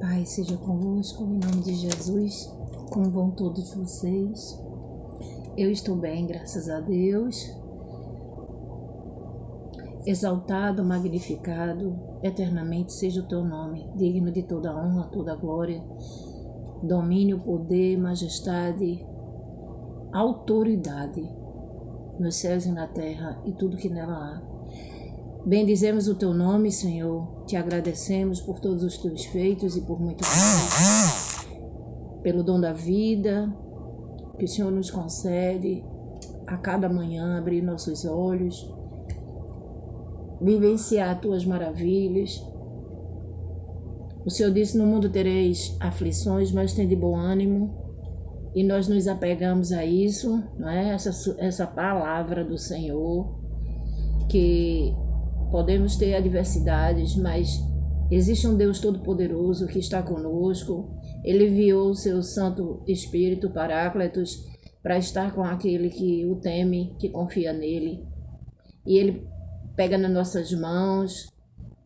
Pai, seja convosco, em nome de Jesus. Como vão todos vocês? Eu estou bem, graças a Deus. Exaltado, magnificado, eternamente seja o teu nome, digno de toda honra, toda glória, domínio, poder, majestade, autoridade, nos céus e na terra e tudo que nela há. Bendizemos o teu nome, Senhor, te agradecemos por todos os teus feitos e por muito mais, pelo dom da vida que o Senhor nos concede a cada manhã, abrir nossos olhos, vivenciar tuas maravilhas. O Senhor disse: no mundo tereis aflições, mas tende bom ânimo, e nós nos apegamos a isso, não é? Essa palavra do Senhor, que podemos ter adversidades, mas existe um Deus Todo-Poderoso que está conosco. Ele enviou o seu Santo Espírito Paráclitos para estar com aquele que o teme, que confia nele. E ele pega nas nossas mãos,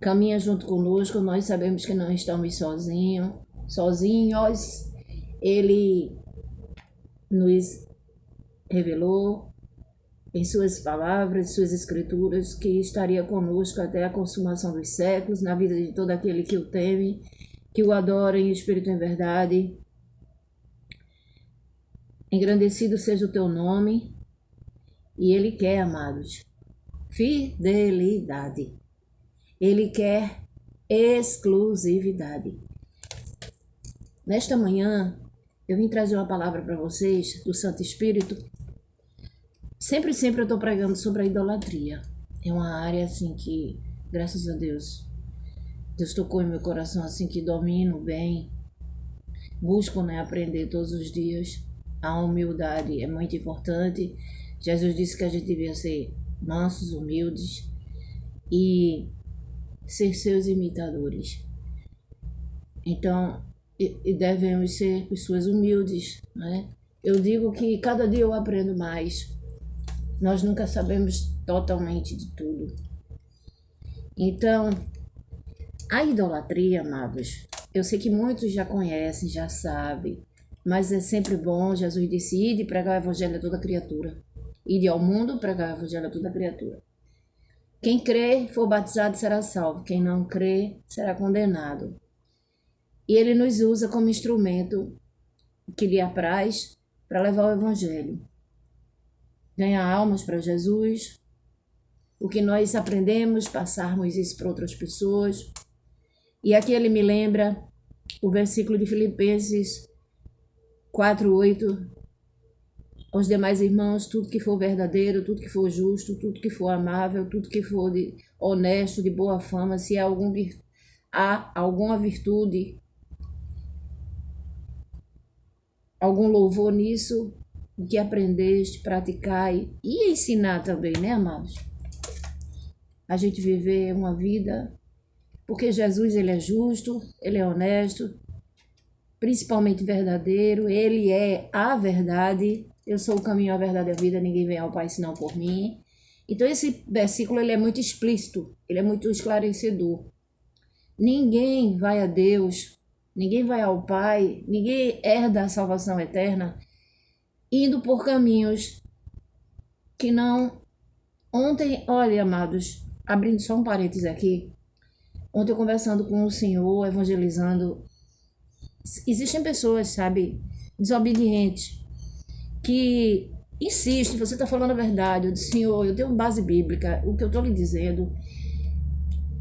caminha junto conosco. Nós sabemos que não estamos sozinhos. Ele nos revelou em suas palavras, suas escrituras, que estaria conosco até a consumação dos séculos, na vida de todo aquele que o teme, que o adora em espírito e em verdade. Engrandecido seja o teu nome, e Ele quer, amados, fidelidade. Ele quer exclusividade. Nesta manhã, eu vim trazer uma palavra para vocês do Santo Espírito. Sempre eu estou pregando sobre a idolatria. É uma área assim que, graças a Deus, Deus tocou em meu coração assim, que domino bem. Busco, aprender todos os dias. A humildade é muito importante. Jesus disse que a gente devia ser mansos, humildes e ser seus imitadores. Então, devemos ser pessoas humildes, né? Eu digo que cada dia eu aprendo mais. Nós nunca sabemos totalmente de tudo. Então, a idolatria, amados, eu sei que muitos já conhecem, já sabem, mas é sempre bom. Jesus disse: ide pregar o evangelho a toda criatura. Ide ao mundo pregar o evangelho a toda criatura. Quem crê, for batizado, será salvo. Quem não crê, será condenado. E ele nos usa como instrumento que lhe apraz para levar o evangelho. Ganhar almas para Jesus, o que nós aprendemos, passarmos isso para outras pessoas. E aqui ele me lembra o versículo de Filipenses 4:8, aos demais irmãos, tudo que for verdadeiro, tudo que for justo, tudo que for amável, tudo que for honesto, de boa fama, se há alguma virtude, algum louvor nisso, o que aprendeste, praticai e ensinar também, né, amados? A gente viver uma vida, porque Jesus, ele é justo, ele é honesto, principalmente verdadeiro, ele é a verdade. Eu sou o caminho, a verdade e a vida, ninguém vem ao Pai senão por mim. Então esse versículo, ele é muito explícito, ele é muito esclarecedor. Ninguém vai a Deus, ninguém vai ao Pai, ninguém herda a salvação eterna indo por caminhos que não... Ontem, olha, amados, abrindo só um parênteses aqui, ontem eu conversando com o Senhor, evangelizando, existem pessoas, sabe, desobedientes, que insistem: você está falando a verdade. Eu disse: Senhor, eu tenho base bíblica, o que eu estou lhe dizendo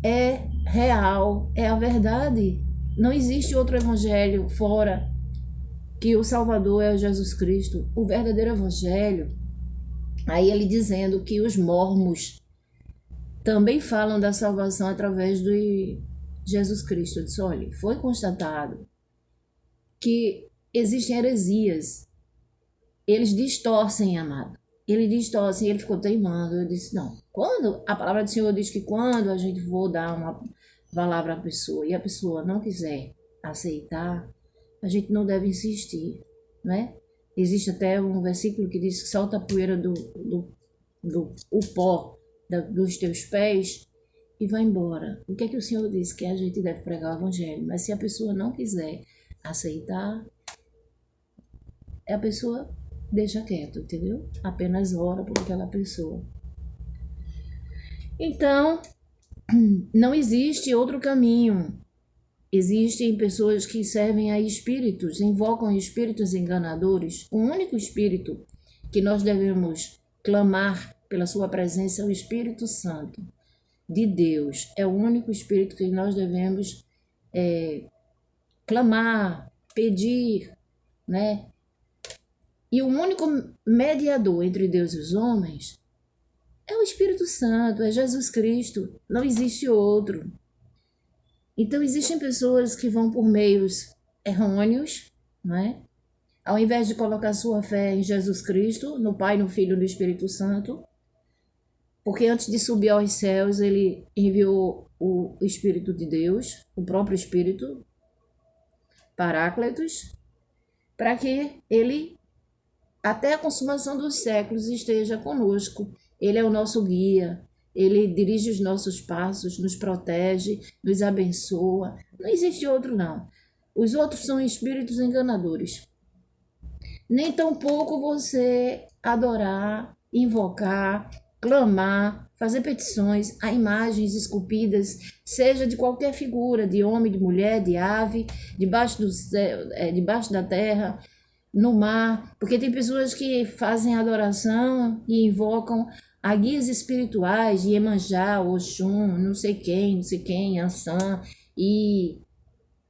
é real, é a verdade. Não existe outro evangelho fora que o Salvador é o Jesus Cristo, o verdadeiro evangelho. Aí ele dizendo que os mormons também falam da salvação através de Jesus Cristo. Eu disse: olha, foi constatado que existem heresias. Eles distorcem, amado. Ele distorce, ele ficou teimando. Eu disse: não. Quando a palavra do Senhor diz que quando a gente for dar uma palavra à pessoa e a pessoa não quiser aceitar, a gente não deve insistir, né? Existe até um versículo que diz que solta a poeira o pó dos teus pés e vai embora. O que é que o Senhor disse? Que a gente deve pregar o evangelho. Mas se a pessoa não quiser aceitar, a pessoa deixa quieto, entendeu? Apenas ora por aquela pessoa. Então, não existe outro caminho. Existem pessoas que servem a espíritos, invocam espíritos enganadores. O único espírito que nós devemos clamar pela sua presença é o Espírito Santo de Deus. É o único espírito que nós devemos clamar, pedir, né? E o único mediador entre Deus e os homens é o Espírito Santo, é Jesus Cristo. Não existe outro. Então, existem pessoas que vão por meios errôneos, não é? Ao invés de colocar sua fé em Jesus Cristo, no Pai, no Filho e no Espírito Santo, porque antes de subir aos céus, ele enviou o Espírito de Deus, o próprio Espírito, Paráclitos, para que ele, até a consumação dos séculos, esteja conosco. Ele é o nosso guia, ele dirige os nossos passos, nos protege, nos abençoa. Não existe outro, não. Os outros são espíritos enganadores. Nem tampouco você adorar, invocar, clamar, fazer petições a imagens esculpidas, seja de qualquer figura, de homem, de mulher, de ave, debaixo do céu, debaixo da terra, no mar, porque tem pessoas que fazem adoração e invocam a guias espirituais, Iemanjá, Oxum, não sei quem, Ansã e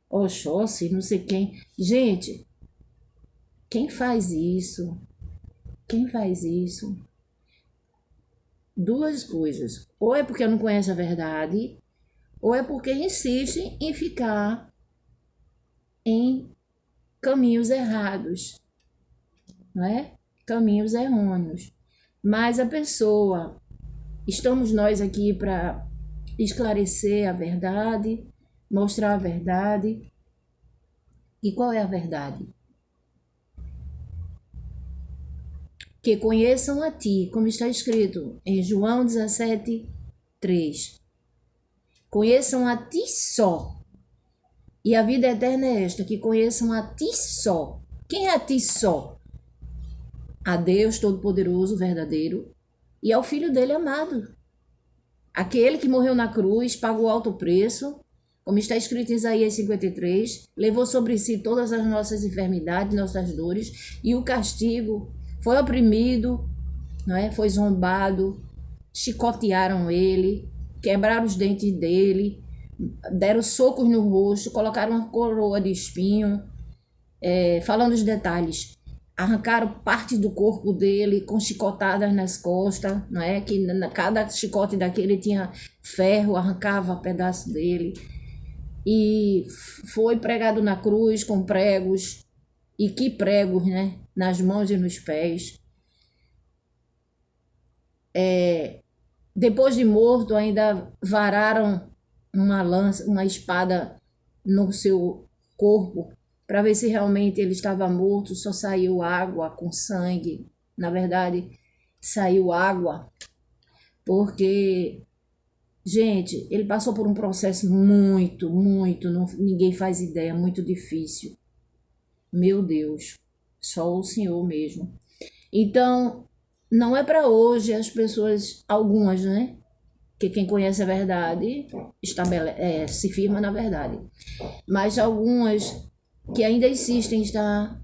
Oxóssi, não sei quem. Gente, quem faz isso? Quem faz isso? Duas coisas. Ou é porque não conhece a verdade, ou é porque insiste em ficar em caminhos errados, não é? Caminhos errôneos. Mas a pessoa, estamos nós aqui para esclarecer a verdade, mostrar a verdade. E qual é a verdade? Que conheçam a ti, como está escrito em João 17:3. Conheçam a ti só. E a vida eterna é esta, que conheçam a ti só. Quem é a ti só? A Deus Todo-Poderoso, verdadeiro, e ao Filho dele amado. Aquele que morreu na cruz, pagou alto preço, como está escrito em Isaías 53, levou sobre si todas as nossas enfermidades, nossas dores, e o castigo, foi oprimido, não é? Foi zombado, chicotearam ele, quebraram os dentes dele, deram socos no rosto, colocaram uma coroa de espinho, falando os detalhes, arrancaram parte do corpo dele com chicotadas nas costas, não é? Que cada chicote daquele tinha ferro, arrancava pedaço dele, e foi pregado na cruz com pregos, e que pregos, né? Nas mãos e nos pés. Depois de morto, ainda vararam uma lança, uma espada no seu corpo, para ver se realmente ele estava morto. Só saiu água com sangue. Na verdade, saiu água, porque, gente, ele passou por um processo muito, ninguém faz ideia, muito difícil. Meu Deus, só o Senhor mesmo. Então, não é para hoje as pessoas, algumas, né? Que quem conhece a verdade se firma na verdade. Mas algumas que ainda insistem em estar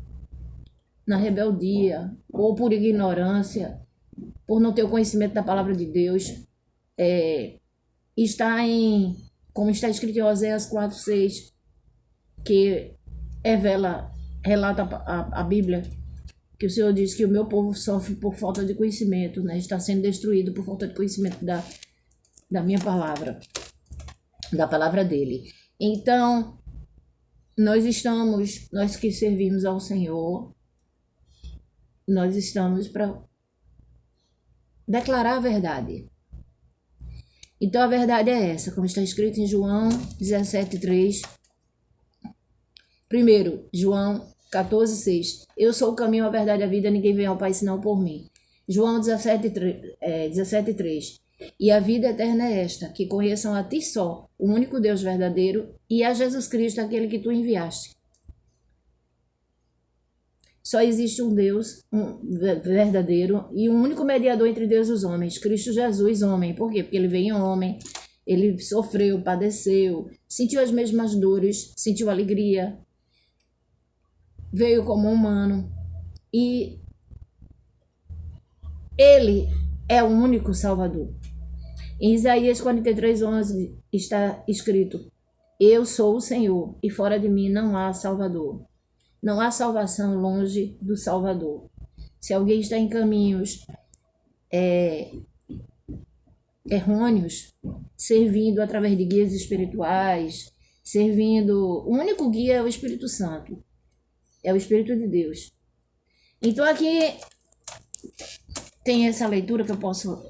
na rebeldia, ou por ignorância, por não ter o conhecimento da palavra de Deus, está como está escrito em Oséias 4:6, que relata a Bíblia, que o Senhor diz que o meu povo sofre por falta de conhecimento, né? Está sendo destruído por falta de conhecimento da minha palavra, da palavra dele. Então, nós que servimos ao Senhor, nós estamos para declarar a verdade. Então, a verdade é essa, como está escrito em João 17:3. Primeiro, João 14:6. Eu sou o caminho, a verdade e a vida, ninguém vem ao Pai senão por mim. João 17:3. E a vida eterna é esta, que conheçam a ti só, o único Deus verdadeiro, e a Jesus Cristo, aquele que tu enviaste. Só existe um Deus verdadeiro e um único mediador entre Deus e os homens, Cristo Jesus, homem. Por quê? Porque ele veio homem, ele sofreu, padeceu, sentiu as mesmas dores, sentiu alegria, veio como humano. E ele é o único Salvador. Em Isaías 43:11 está escrito: Eu sou o Senhor, e fora de mim não há Salvador. Não há salvação longe do Salvador. Se alguém está em caminhos errôneos, servindo através de guias espirituais, o único guia é o Espírito Santo, é o Espírito de Deus. Então aqui tem essa leitura que eu posso...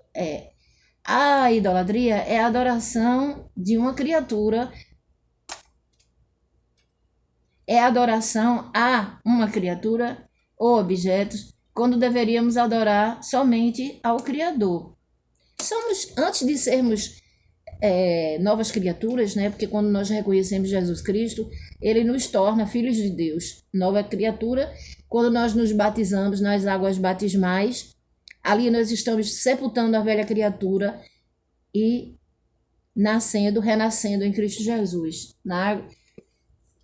A idolatria é a adoração de uma criatura, é a adoração a uma criatura ou objetos, quando deveríamos adorar somente ao Criador. Antes de sermos novas criaturas, né? Porque quando nós reconhecemos Jesus Cristo, ele nos torna filhos de Deus, nova criatura. Quando nós nos batizamos nas águas batismais, ali nós estamos sepultando a velha criatura e renascendo em Cristo Jesus.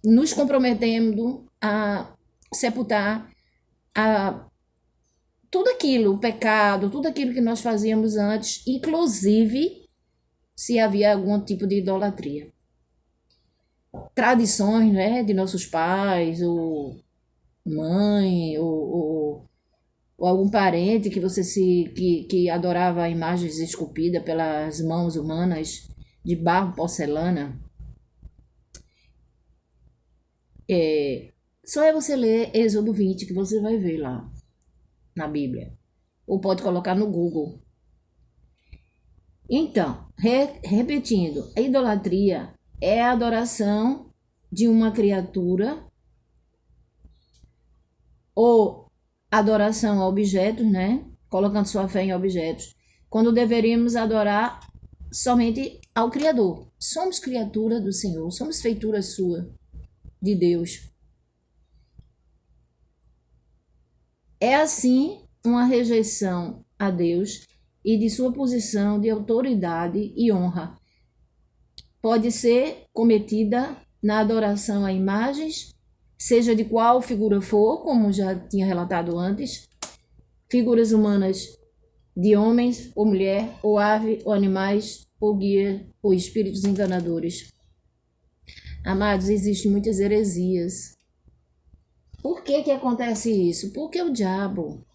Nos comprometendo a sepultar tudo aquilo, o pecado, tudo aquilo que nós fazíamos antes, inclusive se havia algum tipo de idolatria. Tradições, né, de nossos pais, ou mãe, ou algum parente que que adorava imagens esculpidas pelas mãos humanas de barro, porcelana. Só é você ler Êxodo 20 que você vai ver lá na Bíblia. Ou pode colocar no Google. Então, repetindo, a idolatria é a adoração de uma criatura ou adoração a objetos, né? Colocando sua fé em objetos, quando deveríamos adorar somente ao Criador. Somos criatura do Senhor, somos feitura sua, de Deus. É assim uma rejeição a Deus e de sua posição de autoridade e honra. Pode ser cometida na adoração a imagens, seja de qual figura for, como já tinha relatado antes, figuras humanas de homens ou mulher, ou ave, ou animais, ou guia, ou espíritos enganadores. Amados, existem muitas heresias. Por que acontece isso? Porque o diabo,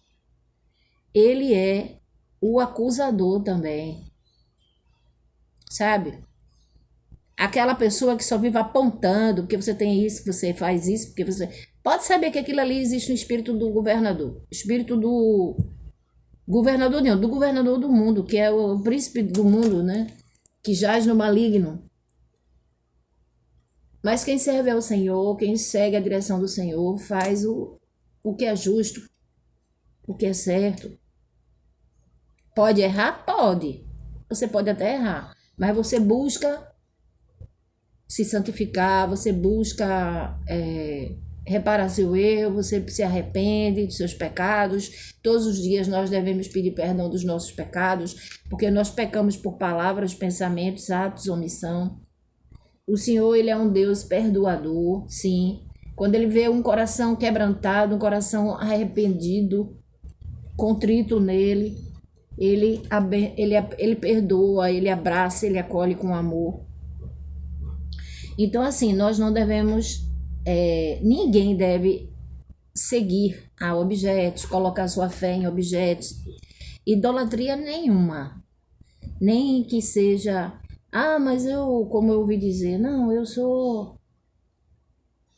ele é o acusador também. Sabe? Aquela pessoa que só vive apontando, porque você tem isso, que você faz isso, porque você... Pode saber que aquilo ali existe no espírito do governador. Espírito do... Governador não, do governador do mundo, que é o príncipe do mundo, né? Que jaz no maligno. Mas quem serve ao Senhor, quem segue a direção do Senhor, faz o que é justo, o que é certo. Pode errar? Pode. Você pode até errar, mas você busca se santificar, você busca reparar seu erro, você se arrepende dos seus pecados. Todos os dias nós devemos pedir perdão dos nossos pecados, porque nós pecamos por palavras, pensamentos, atos, omissão. O Senhor, ele é um Deus perdoador, sim. Quando ele vê um coração quebrantado, um coração arrependido, contrito nele, ele perdoa, ele abraça, ele acolhe com amor. Então, assim, nós não devemos, ninguém deve seguir a objetos, colocar sua fé em objetos. Idolatria nenhuma. Nem que seja, mas como eu ouvi dizer, não, eu sou...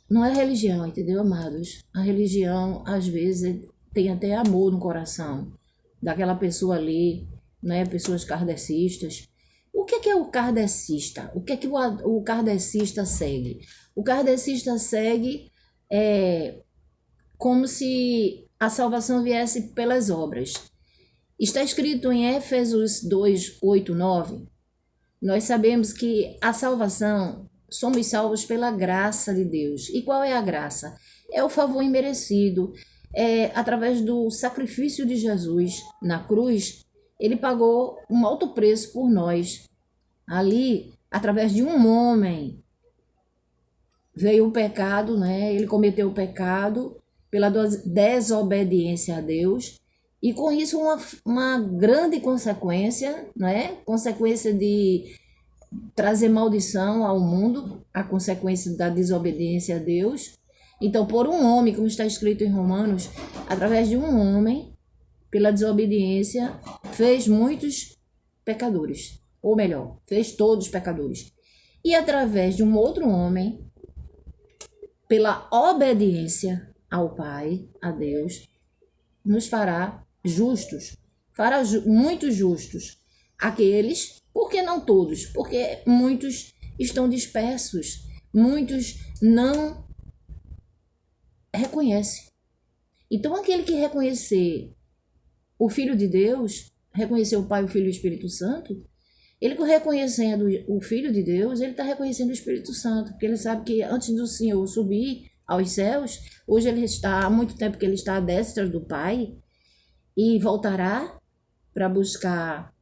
Não é religião, entendeu, amados? A religião, às vezes, tem até amor no coração daquela pessoa ali, né? Pessoas kardecistas. O que é o kardecista? O que é que o kardecista segue? O kardecista segue como se a salvação viesse pelas obras. Está escrito em Éfesos 2, 8, 9. Nós sabemos que a salvação, somos salvos pela graça de Deus. E qual é a graça? É o favor imerecido. É através do sacrifício de Jesus na cruz, ele pagou um alto preço por nós. Ali, através de um homem, veio o pecado, né? Ele cometeu o pecado pela desobediência a Deus. E com isso uma grande consequência, né? Consequência de trazer maldição ao mundo, a consequência da desobediência a Deus. Então, por um homem, como está escrito em Romanos, através de um homem, pela desobediência, fez muitos pecadores. Ou melhor, fez todos pecadores. E através de um outro homem, pela obediência ao Pai, a Deus, nos fará justos. Fará muitos justos. Aqueles, por que não todos? Porque muitos estão dispersos. Muitos não reconhecem. Então, aquele que reconhecer o Filho de Deus, reconhecer o Pai, o Filho e o Espírito Santo, ele reconhecendo o Filho de Deus, ele está reconhecendo o Espírito Santo, porque ele sabe que antes do Senhor subir aos céus, hoje ele está, há muito tempo que ele está à destra do Pai, e voltará para buscar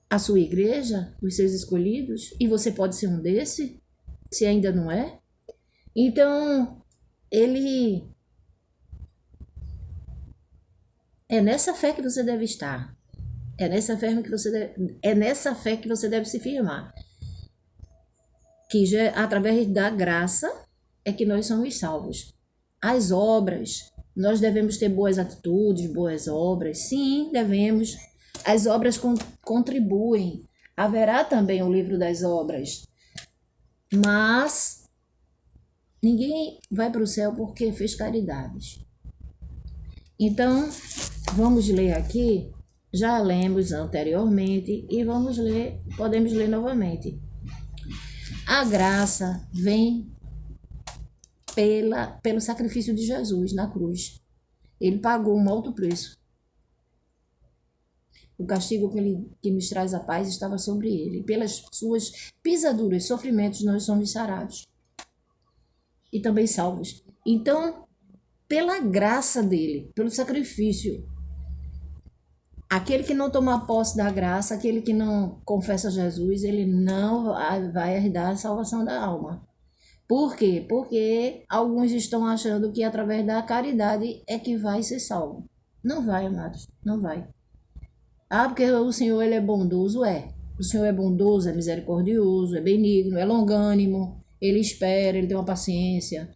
a sua igreja, os seus escolhidos, e você pode ser um desse, se ainda não é. Então, ele é nessa fé que você deve estar. É nessa fé que você deve se firmar. Que já, através da graça é que nós somos salvos. As obras, nós devemos ter boas atitudes, boas obras. Sim, devemos. As obras contribuem. Haverá também o livro das obras. Mas ninguém vai para o céu porque fez caridades. Então, vamos ler aqui. Já lemos anteriormente e podemos ler novamente. A graça vem pelo sacrifício de Jesus na cruz. Ele pagou um alto preço. O castigo que nos traz a paz estava sobre ele. Pelas suas pisaduras, sofrimentos, nós somos sarados. E também salvos. Então, pela graça dele, pelo sacrifício, aquele que não toma posse da graça, aquele que não confessa Jesus, ele não vai herdar a salvação da alma. Por quê? Porque alguns estão achando que através da caridade é que vai ser salvo. Não vai, amados, não vai. Ah, porque o Senhor ele é bondoso, é. O Senhor é bondoso, é misericordioso, é benigno, é longânimo, ele espera, ele tem uma paciência.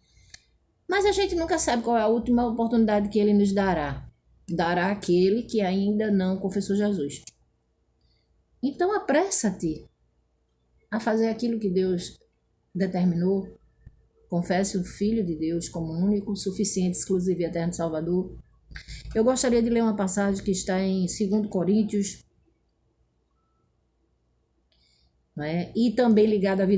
Mas a gente nunca sabe qual é a última oportunidade que ele nos dará. Dará aquele que ainda não confessou Jesus. Então apressa-te a fazer aquilo que Deus determinou. Confesse o Filho de Deus como único, suficiente, exclusivo e eterno Salvador. Eu gostaria de ler uma passagem que está em 2 Coríntios, né? E também ligada à vida